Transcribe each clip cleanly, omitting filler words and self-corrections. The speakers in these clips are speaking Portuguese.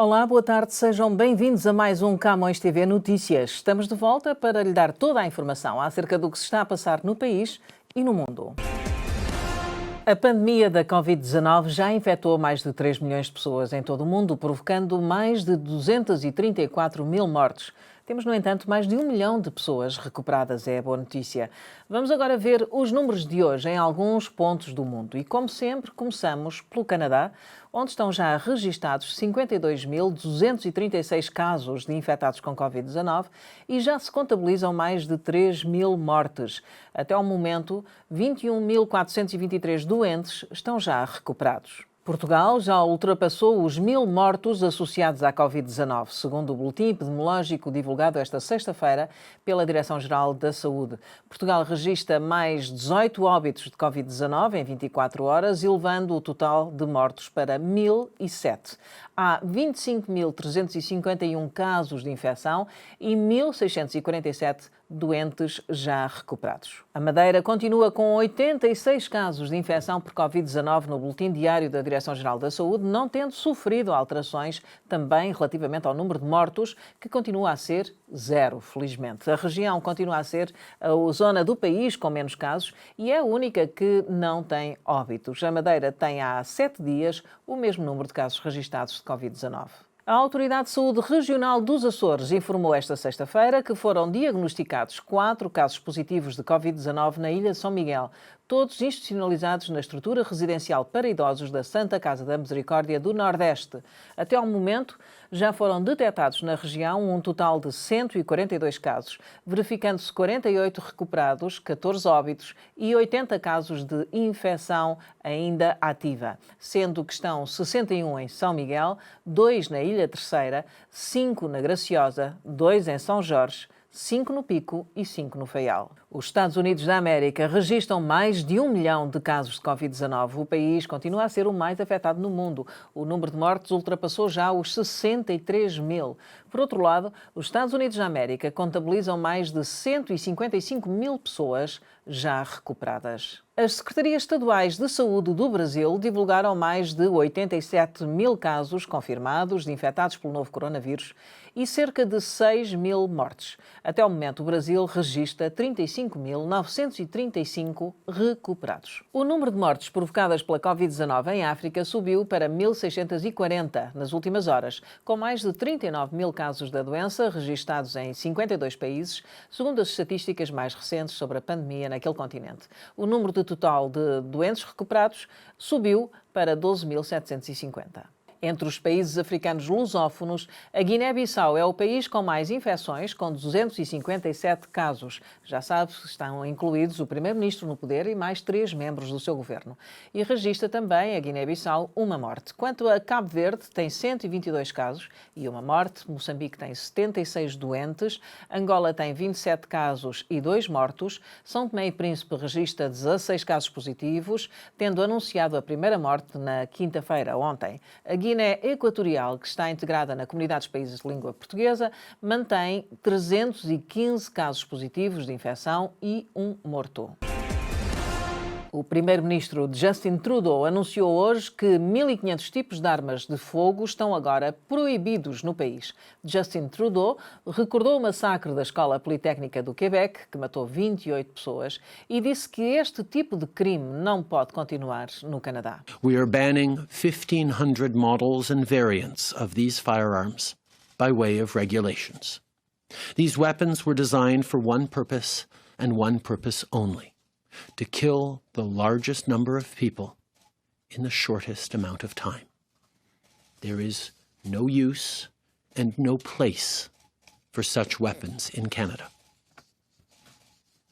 Olá, boa tarde, sejam bem-vindos a mais um Camões TV Notícias. Estamos de volta para lhe dar toda a informação acerca do que se está a passar no país e no mundo. A pandemia da Covid-19 já infectou mais de 3 milhões de pessoas em todo o mundo, provocando mais de 234 mil mortes. Temos, no entanto, mais de 1 milhão de pessoas recuperadas, é a boa notícia. Vamos agora ver os números de hoje em alguns pontos do mundo. E, como sempre, começamos pelo Canadá, onde estão já registados 52.236 casos de infectados com Covid-19 e já se contabilizam mais de 3 mil mortes. Até ao momento, 21.423 doentes estão já recuperados. Portugal já ultrapassou os 1.000 mortos associados à Covid-19, segundo o boletim epidemiológico divulgado esta sexta-feira pela Direção-Geral da Saúde. Portugal registra mais 18 óbitos de Covid-19 em 24 horas, elevando o total de mortos para 1.007. Há 25.351 casos de infecção e 1.647 doentes já recuperados. A Madeira continua com 86 casos de infecção por Covid-19 no boletim diário da Direção-Geral da Saúde, não tendo sofrido alterações também relativamente ao número de mortos, que continua a ser 0, felizmente. A região continua a ser a zona do país com menos casos e é a única que não tem óbitos. A Madeira tem há 7 dias o mesmo número de casos registados de Covid-19. A Autoridade de Saúde Regional dos Açores informou esta sexta-feira que foram diagnosticados 4 casos positivos de Covid-19 na Ilha de São Miguel, todos institucionalizados na estrutura residencial para idosos da Santa Casa da Misericórdia do Nordeste. Até ao momento, já foram detectados na região um total de 142 casos, verificando-se 48 recuperados, 14 óbitos e 80 casos de infecção ainda ativa, sendo que estão 61 em São Miguel, 2 na Ilha Terceira, 5 na Graciosa, 2 em São Jorge, 5 no Pico e 5 no Faial. Os Estados Unidos da América registram mais de 1 milhão de casos de Covid-19. O país continua a ser o mais afetado no mundo. O número de mortes ultrapassou já os 63 mil. Por outro lado, os Estados Unidos da América contabilizam mais de 155 mil pessoas já recuperadas. As Secretarias Estaduais de Saúde do Brasil divulgaram mais de 87 mil casos confirmados de infectados pelo novo coronavírus e cerca de 6 mil mortes. Até ao momento, o Brasil registra 35.935 recuperados. O número de mortes provocadas pela Covid-19 em África subiu para 1.640 nas últimas horas, com mais de 39 mil casos da doença registados em 52 países, segundo as estatísticas mais recentes sobre a pandemia naquele continente. O número total de doentes recuperados subiu para 12.750. Entre os países africanos lusófonos, a Guiné-Bissau é o país com mais infecções, com 257 casos. Já sabe, estão incluídos o primeiro-ministro no poder e mais 3 membros do seu governo. E registra também a Guiné-Bissau uma morte. Quanto a Cabo Verde, tem 122 casos e uma morte. Moçambique tem 76 doentes. Angola tem 27 casos e 2 mortos. São Tomé e Príncipe registra 16 casos positivos, tendo anunciado a primeira morte na quinta-feira, ontem. A Guiné Equatorial, que está integrada na Comunidade dos Países de Língua Portuguesa, mantém 315 casos positivos de infecção e 1 morto. O primeiro-ministro Justin Trudeau anunciou hoje que 1.500 tipos de armas de fogo estão agora proibidos no país. Justin Trudeau recordou o massacre da Escola Politécnica do Quebec, que matou 28 pessoas, e disse que este tipo de crime não pode continuar no Canadá. We are banning 1,500 models and variants of these firearms by way of regulations. These weapons were designed for one purpose and one purpose only: to kill the largest number of people in the shortest amount of time. There is no use and no place for such weapons in Canada.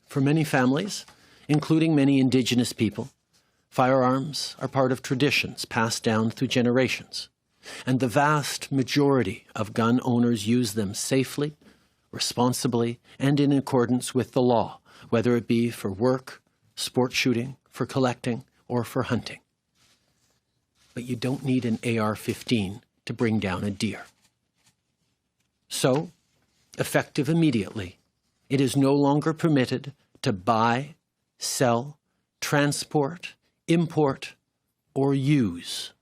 For many families, including many Indigenous people, firearms are part of traditions passed down through generations, and the vast majority of gun owners use them safely, responsibly, and in accordance with the law, whether it be for work, sport shooting, for collecting, or for hunting. But you don't need an AR-15 to bring down a deer. So, effective immediately, it is no longer permitted to buy, sell, transport, import, or use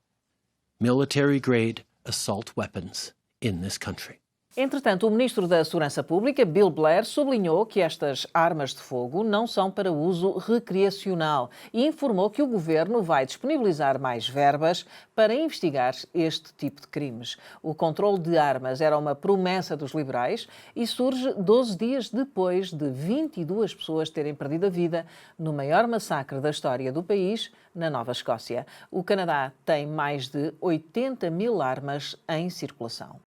military-grade assault weapons in this country. Entretanto, o ministro da Segurança Pública, Bill Blair, sublinhou que estas armas de fogo não são para uso recreacional e informou que o governo vai disponibilizar mais verbas para investigar este tipo de crimes. O controle de armas era uma promessa dos liberais e surge 12 dias depois de 22 pessoas terem perdido a vida no maior massacre da história do país, na Nova Escócia. O Canadá tem mais de 80 mil armas em circulação.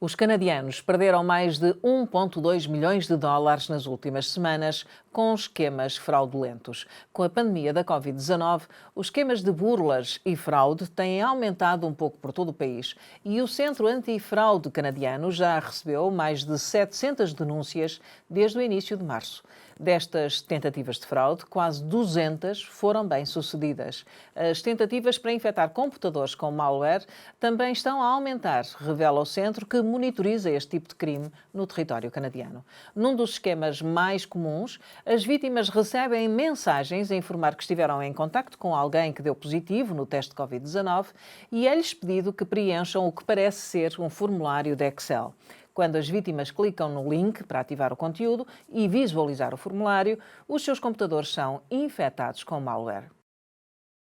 Os canadianos perderam mais de 1,2 milhões de dólares nas últimas semanas com esquemas fraudulentos. Com a pandemia da Covid-19, os esquemas de burlas e fraude têm aumentado um pouco por todo o país e o Centro Antifraude canadiano já recebeu mais de 700 denúncias desde o início de março. Destas tentativas de fraude, quase 200 foram bem-sucedidas. As tentativas para infectar computadores com malware também estão a aumentar, revela o centro que monitoriza este tipo de crime no território canadiano. Num dos esquemas mais comuns, as vítimas recebem mensagens a informar que estiveram em contacto com alguém que deu positivo no teste de Covid-19 e é-lhes pedido que preencham o que parece ser um formulário de Excel. Quando as vítimas clicam no link para ativar o conteúdo e visualizar o formulário, os seus computadores são infectados com malware.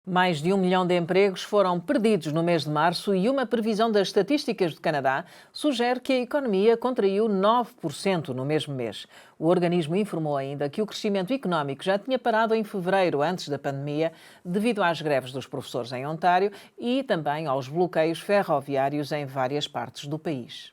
Mais de 1 milhão de empregos foram perdidos no mês de março e uma previsão das estatísticas do Canadá sugere que a economia contraiu 9% no mesmo mês. O organismo informou ainda que o crescimento económico já tinha parado em fevereiro, antes da pandemia, devido às greves dos professores em Ontário e também aos bloqueios ferroviários em várias partes do país.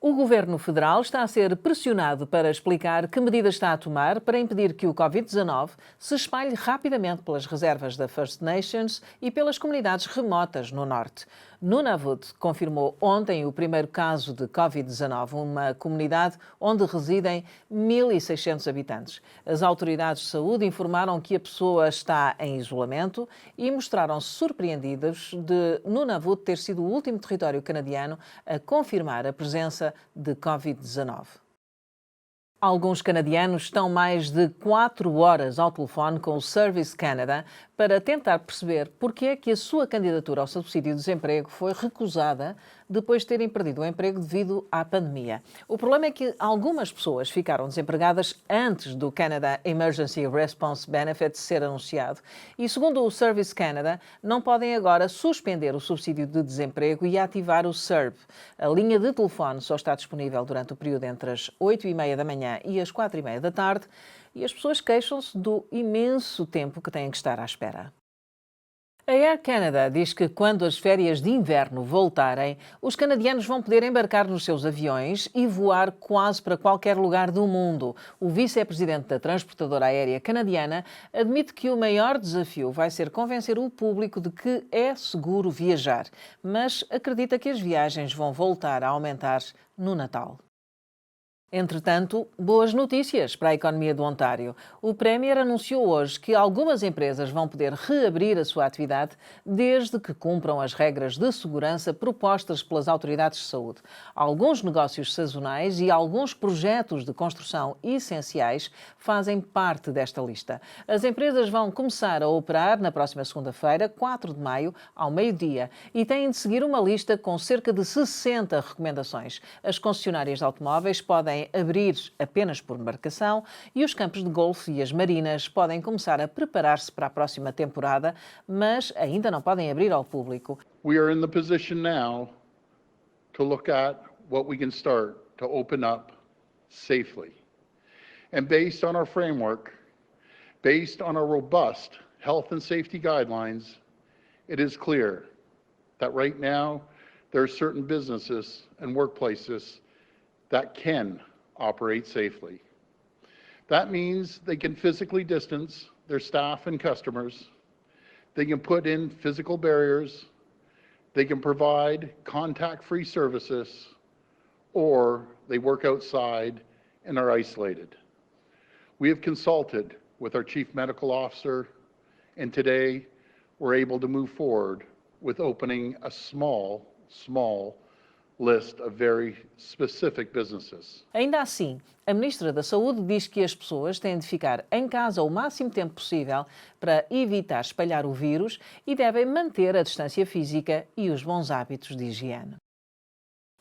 O Governo Federal está a ser pressionado para explicar que medidas está a tomar para impedir que o Covid-19 se espalhe rapidamente pelas reservas da First Nations e pelas comunidades remotas no Norte. Nunavut confirmou ontem o primeiro caso de Covid-19, uma comunidade onde residem 1.600 habitantes. As autoridades de saúde informaram que a pessoa está em isolamento e mostraram-se surpreendidas de Nunavut ter sido o último território canadiano a confirmar a presença de Covid-19. Alguns canadianos estão mais de 4 horas ao telefone com o Service Canada para tentar perceber porque é que a sua candidatura ao subsídio de desemprego foi recusada depois de terem perdido o emprego devido à pandemia. O problema é que algumas pessoas ficaram desempregadas antes do Canada Emergency Response Benefit ser anunciado e, segundo o Service Canada, não podem agora suspender o subsídio de desemprego e ativar o CERB. A linha de telefone só está disponível durante o período entre as 8h30 da manhã e as 4h30 da tarde e as pessoas queixam-se do imenso tempo que têm que estar à espera. A Air Canada diz que quando as férias de inverno voltarem, os canadianos vão poder embarcar nos seus aviões e voar quase para qualquer lugar do mundo. O vice-presidente da transportadora aérea canadiana admite que o maior desafio vai ser convencer o público de que é seguro viajar, mas acredita que as viagens vão voltar a aumentar no Natal. Entretanto, boas notícias para a economia do Ontário. O Premier anunciou hoje que algumas empresas vão poder reabrir a sua atividade desde que cumpram as regras de segurança propostas pelas autoridades de saúde. Alguns negócios sazonais e alguns projetos de construção essenciais fazem parte desta lista. As empresas vão começar a operar na próxima segunda-feira, 4 de maio, ao meio-dia, e têm de seguir uma lista com cerca de 60 recomendações. As concessionárias de automóveis podem abrir apenas por embarcação e os campos de golfe e as marinas podem começar a preparar-se para a próxima temporada, mas ainda não podem abrir ao público. We are in the position now to look at what we can start to open up safely. And based on our framework, based on our robust health and safety guidelines, it is clear that right now there are certain businesses and workplaces that can operate safely. That means they can physically distance their staff and customers, they can put in physical barriers, they can provide contact-free services, or they work outside and are isolated. We have consulted with our Chief Medical Officer, and today we're able to move forward with opening a small list of very specific businesses. Ainda assim, a Ministra da Saúde diz que as pessoas têm de ficar em casa o máximo tempo possível para evitar espalhar o vírus e devem manter a distância física e os bons hábitos de higiene.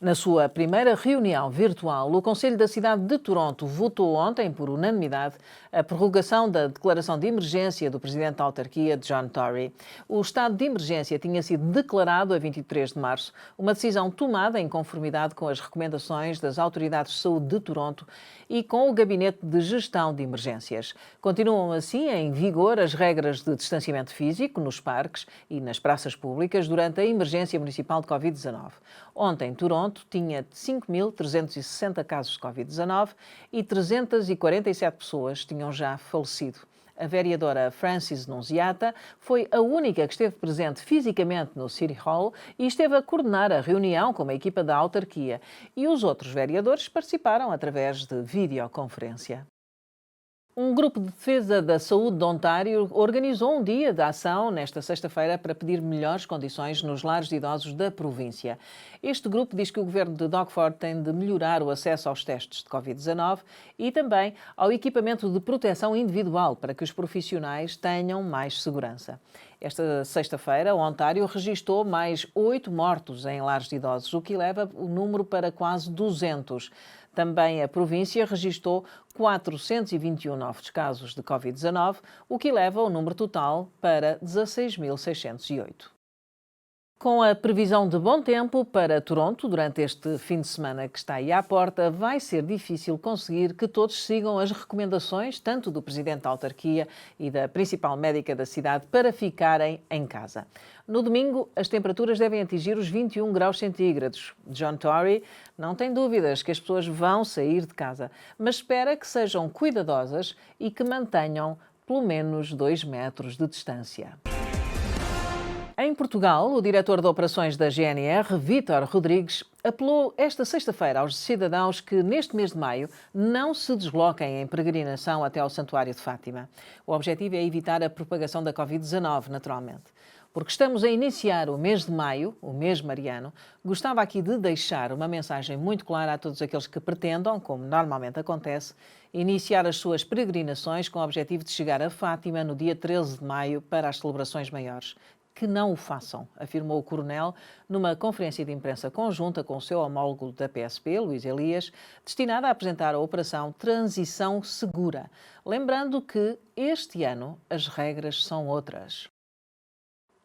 Na sua primeira reunião virtual, o Conselho da cidade de Toronto votou ontem, por unanimidade, a prorrogação da declaração de emergência do presidente da autarquia, John Tory. O estado de emergência tinha sido declarado a 23 de março, uma decisão tomada em conformidade com as recomendações das autoridades de saúde de Toronto e com o Gabinete de Gestão de Emergências. Continuam assim em vigor as regras de distanciamento físico nos parques e nas praças públicas durante a emergência municipal de Covid-19. Ontem, Toronto tinha 5.360 casos de Covid-19 e 347 pessoas tinham já falecido. A vereadora Frances Nunziata foi a única que esteve presente fisicamente no City Hall e esteve a coordenar a reunião com a equipa da autarquia. E os outros vereadores participaram através de videoconferência. Um grupo de defesa da saúde de Ontário organizou um dia de ação nesta sexta-feira para pedir melhores condições nos lares de idosos da província. Este grupo diz que o governo de Doug Ford tem de melhorar o acesso aos testes de Covid-19 e também ao equipamento de proteção individual para que os profissionais tenham mais segurança. Esta sexta-feira, o Ontário registou mais 8 mortos em lares de idosos, o que leva o número para quase 200. Também a província registou 421 novos casos de Covid-19, o que leva o número total para 16.608. Com a previsão de bom tempo para Toronto durante este fim de semana que está aí à porta, vai ser difícil conseguir que todos sigam as recomendações, tanto do presidente da autarquia e da principal médica da cidade, para ficarem em casa. No domingo, as temperaturas devem atingir os 21 graus centígrados. John Tory não tem dúvidas que as pessoas vão sair de casa, mas espera que sejam cuidadosas e que mantenham pelo menos 2 metros de distância. Em Portugal, o diretor de operações da GNR, Vítor Rodrigues, apelou esta sexta-feira aos cidadãos que, neste mês de maio, não se desloquem em peregrinação até ao Santuário de Fátima. O objetivo é evitar a propagação da Covid-19, naturalmente. Porque estamos a iniciar o mês de maio, o mês mariano, gostava aqui de deixar uma mensagem muito clara a todos aqueles que pretendam, como normalmente acontece, iniciar as suas peregrinações com o objetivo de chegar a Fátima no dia 13 de maio para as celebrações maiores. Que não o façam, afirmou o coronel numa conferência de imprensa conjunta com o seu homólogo da PSP, Luís Elias, destinada a apresentar a Operação Transição Segura, lembrando que este ano as regras são outras.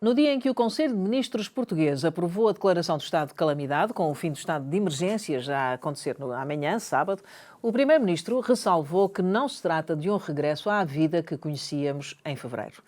No dia em que o Conselho de Ministros português aprovou a declaração do estado de calamidade, com o fim do estado de emergência já a acontecer amanhã, sábado, o primeiro-ministro ressalvou que não se trata de um regresso à vida que conhecíamos em fevereiro.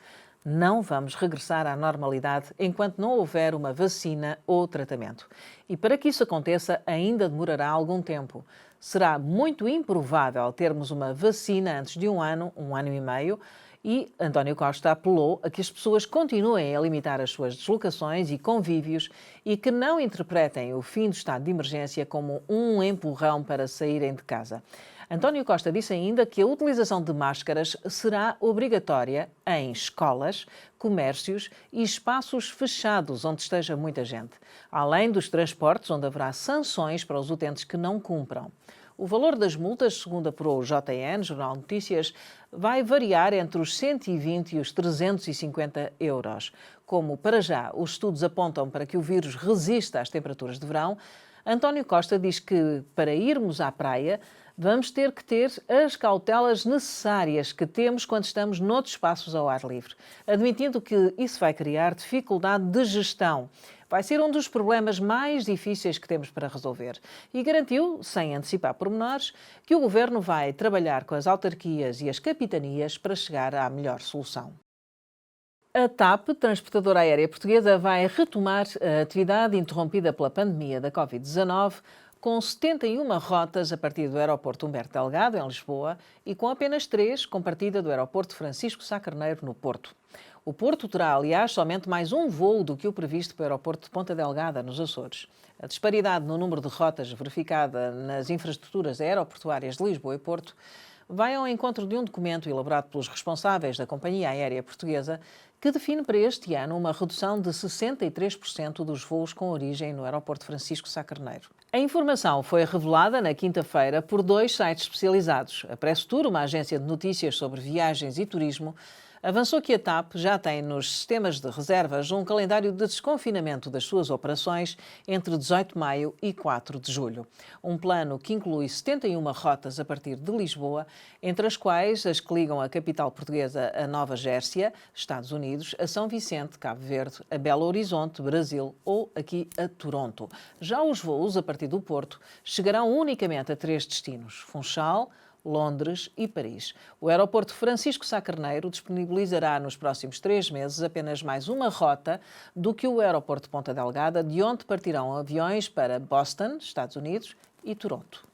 Não vamos regressar à normalidade enquanto não houver uma vacina ou tratamento. E para que isso aconteça, ainda demorará algum tempo. Será muito improvável termos uma vacina antes de um ano e meio, e António Costa apelou a que as pessoas continuem a limitar as suas deslocações e convívios e que não interpretem o fim do estado de emergência como um empurrão para saírem de casa. António Costa disse ainda que a utilização de máscaras será obrigatória em escolas, comércios e espaços fechados onde esteja muita gente, além dos transportes onde haverá sanções para os utentes que não cumpram. O valor das multas, segundo apurou o JN, Jornal de Notícias, vai variar entre os 120 e os 350 euros. Como, para já, os estudos apontam para que o vírus resista às temperaturas de verão, António Costa diz que, para irmos à praia, vamos ter que ter as cautelas necessárias que temos quando estamos noutros espaços ao ar livre, admitindo que isso vai criar dificuldade de gestão. Vai ser um dos problemas mais difíceis que temos para resolver. E garantiu, sem antecipar pormenores, que o Governo vai trabalhar com as autarquias e as capitanias para chegar à melhor solução. A TAP, transportadora aérea portuguesa, vai retomar a atividade interrompida pela pandemia da Covid-19, com 71 rotas a partir do aeroporto Humberto Delgado, em Lisboa, e com apenas 3 com partida do aeroporto Francisco Sá Carneiro, no Porto. O Porto terá, aliás, somente mais um voo do que o previsto para o aeroporto de Ponta Delgada, nos Açores. A disparidade no número de rotas verificada nas infraestruturas aeroportuárias de Lisboa e Porto vai ao encontro de um documento elaborado pelos responsáveis da companhia aérea portuguesa que define para este ano uma redução de 63% dos voos com origem no aeroporto Francisco Sá Carneiro. A informação foi revelada na quinta-feira por 2 sites especializados. A Press Tour, uma agência de notícias sobre viagens e turismo, avançou que a TAP já tem nos sistemas de reservas um calendário de desconfinamento das suas operações entre 18 de maio e 4 de julho. Um plano que inclui 71 rotas a partir de Lisboa, entre as quais as que ligam a capital portuguesa a Nova Gércia, Estados Unidos, a São Vicente, Cabo Verde, a Belo Horizonte, Brasil ou aqui a Toronto. Já os voos a partir do Porto chegarão unicamente a 3 destinos: Funchal, Londres e Paris. O aeroporto Francisco Sá Carneiro disponibilizará nos próximos 3 meses apenas mais uma rota do que o aeroporto de Ponta Delgada, de onde partirão aviões para Boston, Estados Unidos, e Toronto.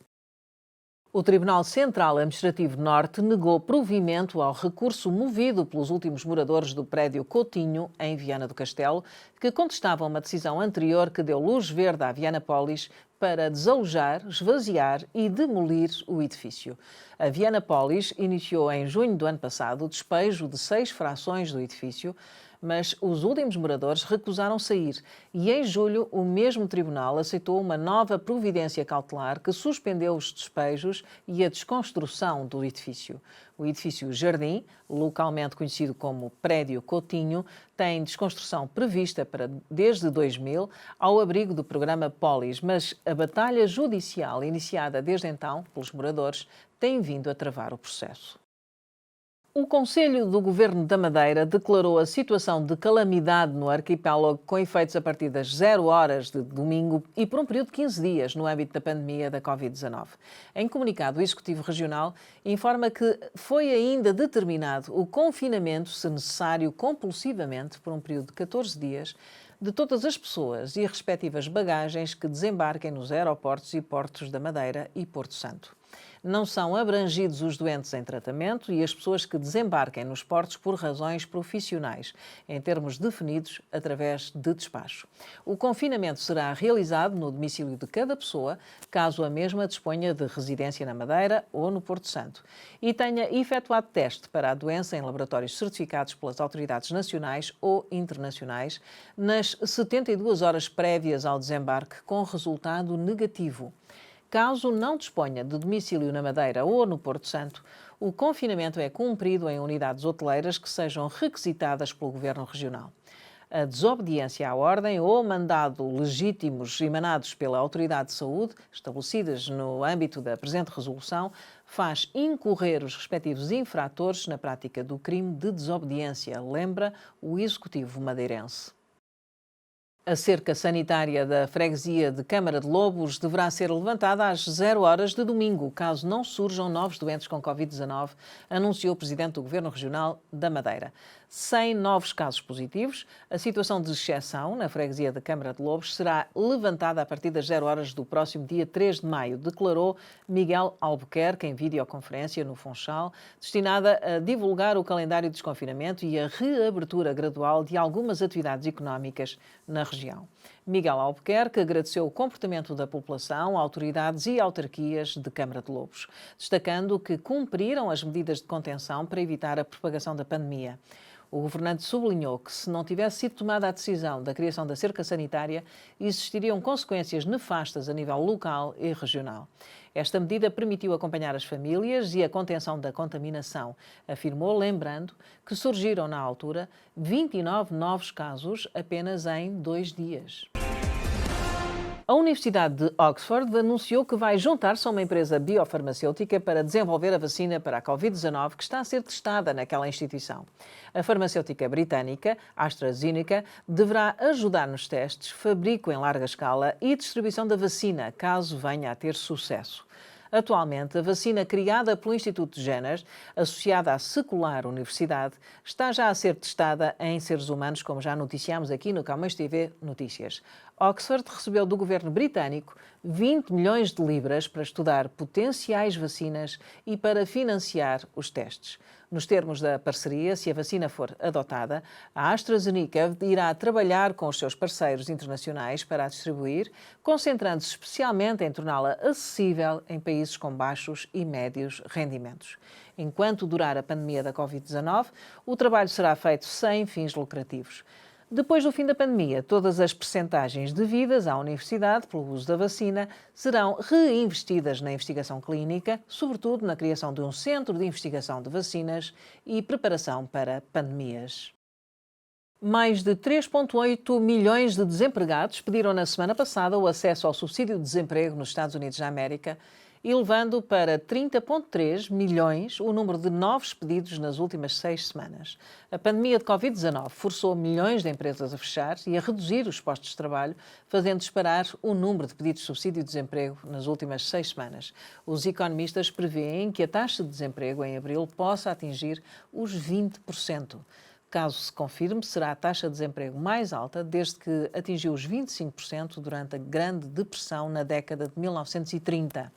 O Tribunal Central Administrativo Norte negou provimento ao recurso movido pelos últimos moradores do prédio Coutinho, em Viana do Castelo, que contestavam uma decisão anterior que deu luz verde à Vianapolis para desalojar, esvaziar e demolir o edifício. A Vianapolis iniciou em junho do ano passado o despejo de 6 frações do edifício, mas os últimos moradores recusaram sair e, em julho, o mesmo tribunal aceitou uma nova providência cautelar que suspendeu os despejos e a desconstrução do edifício. O edifício Jardim, localmente conhecido como Prédio Coutinho, tem desconstrução prevista para desde 2000, ao abrigo do programa Polis, mas a batalha judicial iniciada desde então pelos moradores tem vindo a travar o processo. O Conselho do Governo da Madeira declarou a situação de calamidade no arquipélago com efeitos a partir das 0 horas de domingo e por um período de 15 dias no âmbito da pandemia da Covid-19. Em comunicado, o Executivo Regional informa que foi ainda determinado o confinamento, se necessário, compulsivamente, por um período de 14 dias, de todas as pessoas e respectivas bagagens que desembarquem nos aeroportos e portos da Madeira e Porto Santo. Não são abrangidos os doentes em tratamento e as pessoas que desembarquem nos portos por razões profissionais, em termos definidos através de despacho. O confinamento será realizado no domicílio de cada pessoa, caso a mesma disponha de residência na Madeira ou no Porto Santo, e tenha efetuado teste para a doença em laboratórios certificados pelas autoridades nacionais ou internacionais nas 72 horas prévias ao desembarque com resultado negativo. Caso não disponha de domicílio na Madeira ou no Porto Santo, o confinamento é cumprido em unidades hoteleiras que sejam requisitadas pelo Governo Regional. A desobediência à ordem ou mandado legítimos emanados pela Autoridade de Saúde, estabelecidas no âmbito da presente resolução, faz incorrer os respectivos infratores na prática do crime de desobediência, lembra o Executivo madeirense. A cerca sanitária da freguesia de Câmara de Lobos deverá ser levantada às 0 horas de domingo, caso não surjam novos doentes com Covid-19, anunciou o Presidente do Governo Regional da Madeira. Sem novos casos positivos, a situação de exceção na freguesia de Câmara de Lobos será levantada a partir das 0 horas do próximo dia 3 de maio, declarou Miguel Albuquerque em videoconferência no Funchal, destinada a divulgar o calendário de desconfinamento e a reabertura gradual de algumas atividades económicas na região. Miguel Albuquerque agradeceu o comportamento da população, autoridades e autarquias de Câmara de Lobos, destacando que cumpriram as medidas de contenção para evitar a propagação da pandemia. O governante sublinhou que, se não tivesse sido tomada a decisão da criação da cerca sanitária, existiriam consequências nefastas a nível local e regional. Esta medida permitiu acompanhar as famílias e a contenção da contaminação, afirmou, lembrando que surgiram, na altura, 29 novos casos apenas em 2 dias. A Universidade de Oxford anunciou que vai juntar-se a uma empresa biofarmacêutica para desenvolver a vacina para a Covid-19 que está a ser testada naquela instituição. A farmacêutica britânica, AstraZeneca, deverá ajudar nos testes, fabrico em larga escala e distribuição da vacina, caso venha a ter sucesso. Atualmente, a vacina criada pelo Instituto Jenner, associada à secular universidade, está já a ser testada em seres humanos, como já noticiámos aqui no Camões TV Notícias. Oxford recebeu do governo britânico 20 milhões de libras para estudar potenciais vacinas e para financiar os testes. Nos termos da parceria, se a vacina for adotada, a AstraZeneca irá trabalhar com os seus parceiros internacionais para a distribuir, concentrando-se especialmente em torná-la acessível em países com baixos e médios rendimentos. Enquanto durar a pandemia da Covid-19, o trabalho será feito sem fins lucrativos. Depois do fim da pandemia, todas as percentagens devidas à universidade pelo uso da vacina serão reinvestidas na investigação clínica, sobretudo na criação de um centro de investigação de vacinas e preparação para pandemias. Mais de 3,8 milhões de desempregados pediram na semana passada o acesso ao subsídio de desemprego nos Estados Unidos da América, elevando para 30,3 milhões o número de novos pedidos nas últimas 6 semanas. A pandemia de Covid-19 forçou milhões de empresas a fechar e a reduzir os postos de trabalho, fazendo disparar o número de pedidos de subsídio de desemprego nas últimas 6 semanas. Os economistas prevêem que a taxa de desemprego em abril possa atingir os 20%. Caso se confirme, será a taxa de desemprego mais alta desde que atingiu os 25% durante a Grande Depressão na década de 1930.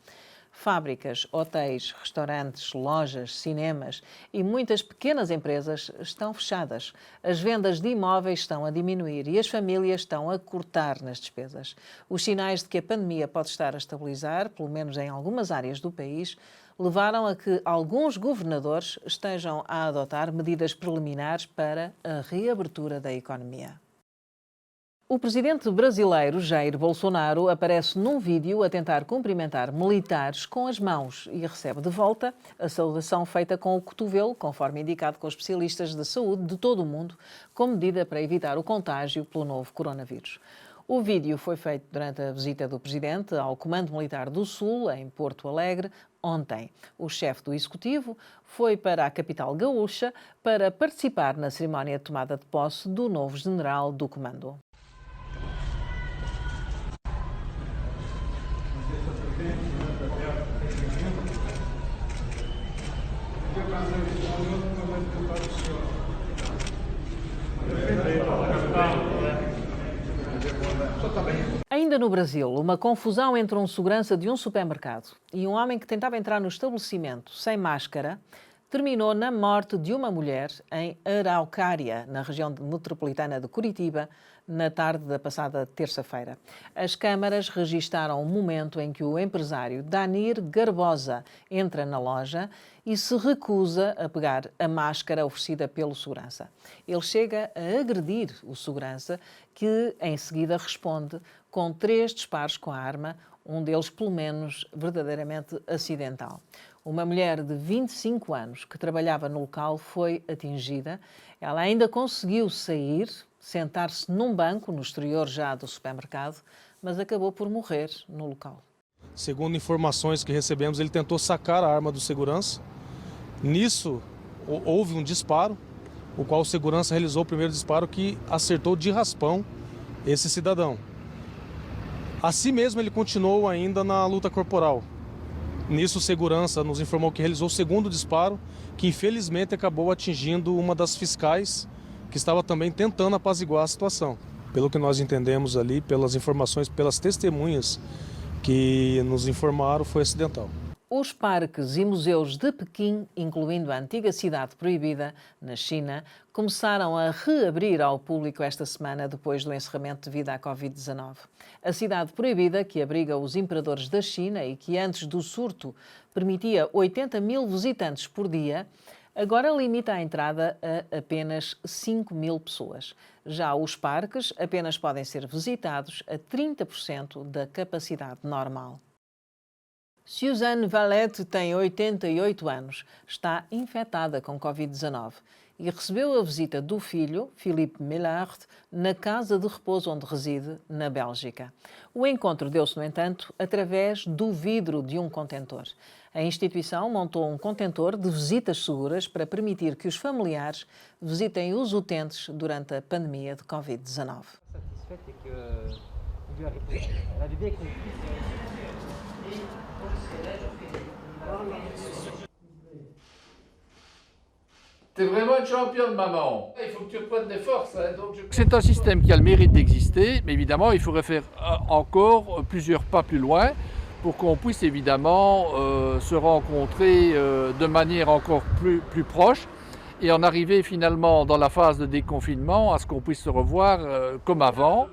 Fábricas, hotéis, restaurantes, lojas, cinemas e muitas pequenas empresas estão fechadas. As vendas de imóveis estão a diminuir e as famílias estão a cortar nas despesas. Os sinais de que a pandemia pode estar a estabilizar, pelo menos em algumas áreas do país, levaram a que alguns governadores estejam a adotar medidas preliminares para a reabertura da economia. O presidente brasileiro Jair Bolsonaro aparece num vídeo a tentar cumprimentar militares com as mãos e recebe de volta a saudação feita com o cotovelo, conforme indicado com especialistas de saúde de todo o mundo, como medida para evitar o contágio pelo novo coronavírus. O vídeo foi feito durante a visita do presidente ao Comando Militar do Sul, em Porto Alegre, ontem. O chefe do Executivo foi para a capital gaúcha para participar na cerimónia de tomada de posse do novo general do Comando. Ainda no Brasil, uma confusão entre um segurança de um supermercado e um homem que tentava entrar no estabelecimento sem máscara terminou na morte de uma mulher em Araucária, na região metropolitana de Curitiba, na tarde da passada terça-feira. As câmaras registaram o momento em que o empresário Danir Garbosa entra na loja e se recusa a pegar a máscara oferecida pelo segurança. Ele chega a agredir o segurança, que em seguida responde com 3 disparos com a arma, um deles pelo menos verdadeiramente acidental. Uma mulher de 25 anos que trabalhava no local foi atingida. Ela ainda conseguiu sair, sentar-se num banco no exterior já do supermercado, mas acabou por morrer no local. Segundo informações que recebemos, ele tentou sacar a arma do segurança. Nisso, houve um disparo, o qual o segurança realizou o primeiro disparo que acertou de raspão esse cidadão. Assim mesmo, ele continuou ainda na luta corporal. Nisso, o segurança nos informou que realizou o segundo disparo, que infelizmente acabou atingindo uma das fiscais, que estava também tentando apaziguar a situação. Pelo que nós entendemos ali, pelas informações, pelas testemunhas que nos informaram, foi acidental. Os parques e museus de Pequim, incluindo a antiga Cidade Proibida, na China, começaram a reabrir ao público esta semana depois do encerramento devido à Covid-19. A Cidade Proibida, que abriga os imperadores da China e que antes do surto permitia 80 mil visitantes por dia, agora limita a entrada a apenas 5 mil pessoas. Já os parques apenas podem ser visitados a 30% da capacidade normal. Suzanne Valette tem 88 anos, está infectada com Covid-19 e recebeu a visita do filho, Philippe Millard, na casa de repouso onde reside, na Bélgica. O encontro deu-se, no entanto, através do vidro de um contentor. A instituição montou um contentor de visitas seguras para permitir que os familiares visitem os utentes durante a pandemia de Covid-19. T'es vraiment une championne, maman. Il faut que tu reprennes des forces. C'est un système qui a le mérite d'exister, mais évidemment, il faudrait faire encore plusieurs pas plus loin pour qu'on puisse évidemment se rencontrer de manière encore plus proche et en arriver finalement dans la phase de déconfinement à ce qu'on puisse se revoir comme avant.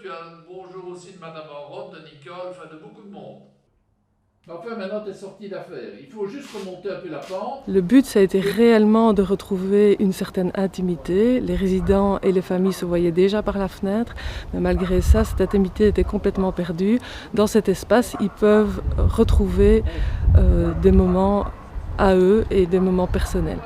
Tu as le bonjour aussi de Madame Enroth, de Nicole, enfin de beaucoup de monde. Enfin, maintenant, tu es sorti d'affaire. Il faut juste remonter un peu la pente. Le but, ça a été réellement de retrouver une certaine intimité. Les résidents et les familles se voyaient déjà par la fenêtre, mais malgré ça, cette intimité était complètement perdue. Dans cet espace, ils peuvent retrouver des moments à eux et des moments personnels.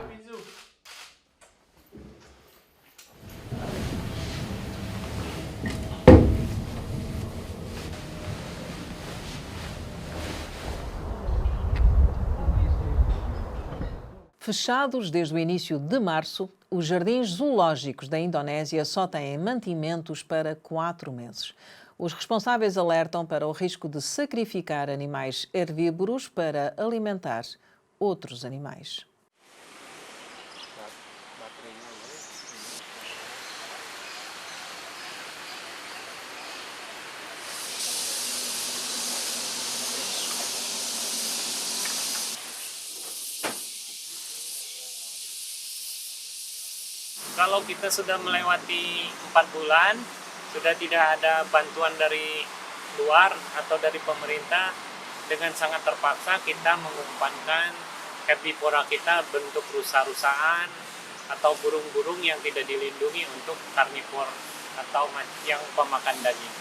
Fechados desde o início de março, os jardins zoológicos da Indonésia só têm mantimentos para 4 meses. Os responsáveis alertam para o risco de sacrificar animais herbívoros para alimentar outros animais. Kalau kita sudah melewati 4 bulan, sudah tidak ada bantuan dari luar atau dari pemerintah, dengan sangat terpaksa kita mengumpankan herbivora kita bentuk rusa-rusaan atau burung-burung yang tidak dilindungi untuk karnivor atau yang pemakan daging.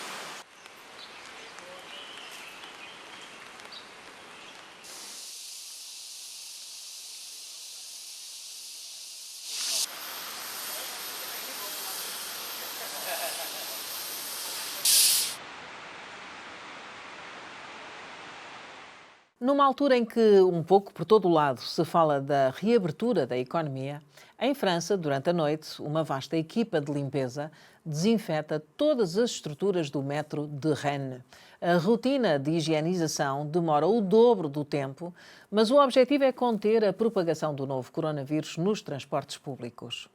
Numa altura em que, um pouco por todo o lado, se fala da reabertura da economia, em França, durante a noite, uma vasta equipa de limpeza desinfeta todas as estruturas do metro de Rennes. A rotina de higienização demora o dobro do tempo, mas o objetivo é conter a propagação do novo coronavírus nos transportes públicos.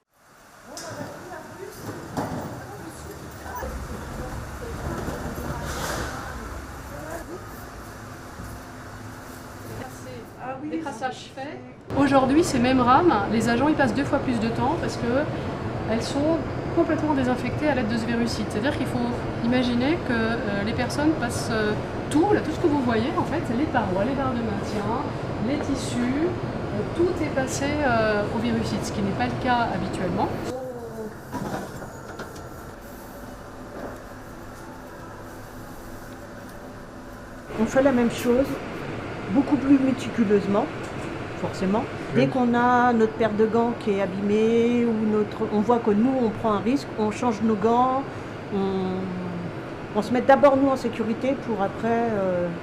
Des traçages faits. Aujourd'hui, ces mêmes rames, les agents y passent 2 fois plus de temps parce qu'elles sont complètement désinfectées à l'aide de ce virucide. C'est-à-dire qu'il faut imaginer que les personnes passent tout ce que vous voyez, en fait, les parois, les barres de maintien, les tissus, tout est passé au virucide, ce qui n'est pas le cas habituellement. On fait la même chose, beaucoup plus méticuleusement, forcément. Dès qu'on a notre paire de gants qui est abîmée, ou on voit que nous, on prend un risque, on change nos gants, on se met d'abord nous en sécurité pour après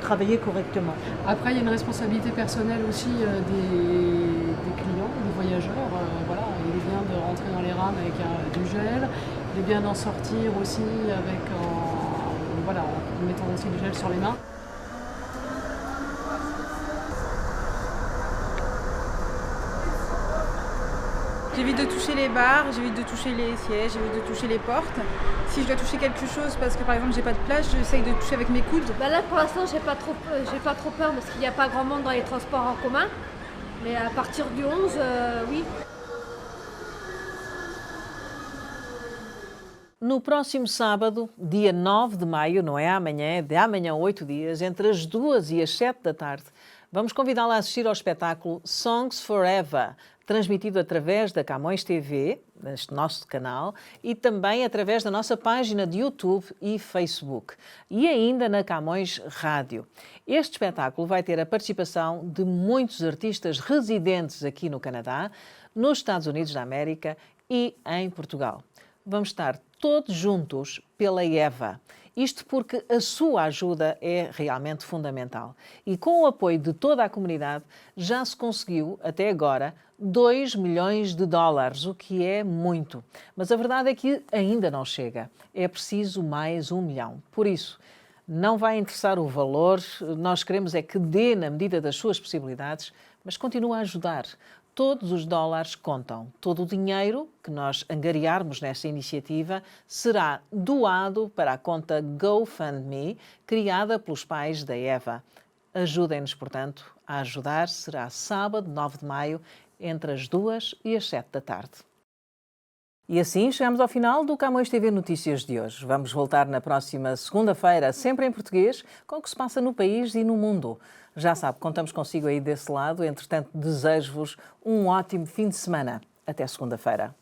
travailler correctement. Après, il y a une responsabilité personnelle aussi des clients, des voyageurs. Voilà, il est bien de rentrer dans les rames avec du gel, il est bien d'en sortir aussi avec, en mettant aussi du gel sur les mains. J'évite de toucher les barres, j'évite de toucher les sièges, j'évite de toucher les portes. Si je dois toucher quelque chose parce que par exemple j'ai pas de place, j'essaye de toucher avec mes coudes. Là pour l'instant j'ai pas trop peur parce qu'il n'y a pas grand monde dans les transports en commun. Mais à partir du 11, oui. No próximo sábado, dia 9 de maio, não é amanhã, é de amanhã 8 dias, entre as 2 e as 7 da tarde, vamos convidá-la a assistir ao espetáculo Songs Forever, transmitido através da Camões TV, neste nosso canal, e também através da nossa página de YouTube e Facebook, e ainda na Camões Rádio. Este espetáculo vai ter a participação de muitos artistas residentes aqui no Canadá, nos Estados Unidos da América e em Portugal. Vamos estar todos juntos pela EVA. Isto porque a sua ajuda é realmente fundamental. E com o apoio de toda a comunidade, já se conseguiu, até agora, 2 milhões de dólares, o que é muito. Mas a verdade é que ainda não chega. É preciso mais 1 milhão. Por isso, não vai interessar o valor, nós queremos é que dê na medida das suas possibilidades, mas continue a ajudar. Todos os dólares contam. Todo o dinheiro que nós angariarmos nesta iniciativa será doado para a conta GoFundMe, criada pelos pais da Eva. Ajudem-nos, portanto, a ajudar. Será sábado, 9 de maio, entre as 2 e as 7 da tarde. E assim chegamos ao final do Camões TV Notícias de hoje. Vamos voltar na próxima segunda-feira, sempre em português, com o que se passa no país e no mundo. Já sabe, contamos consigo aí desse lado. Entretanto, desejo-vos um ótimo fim de semana. Até segunda-feira.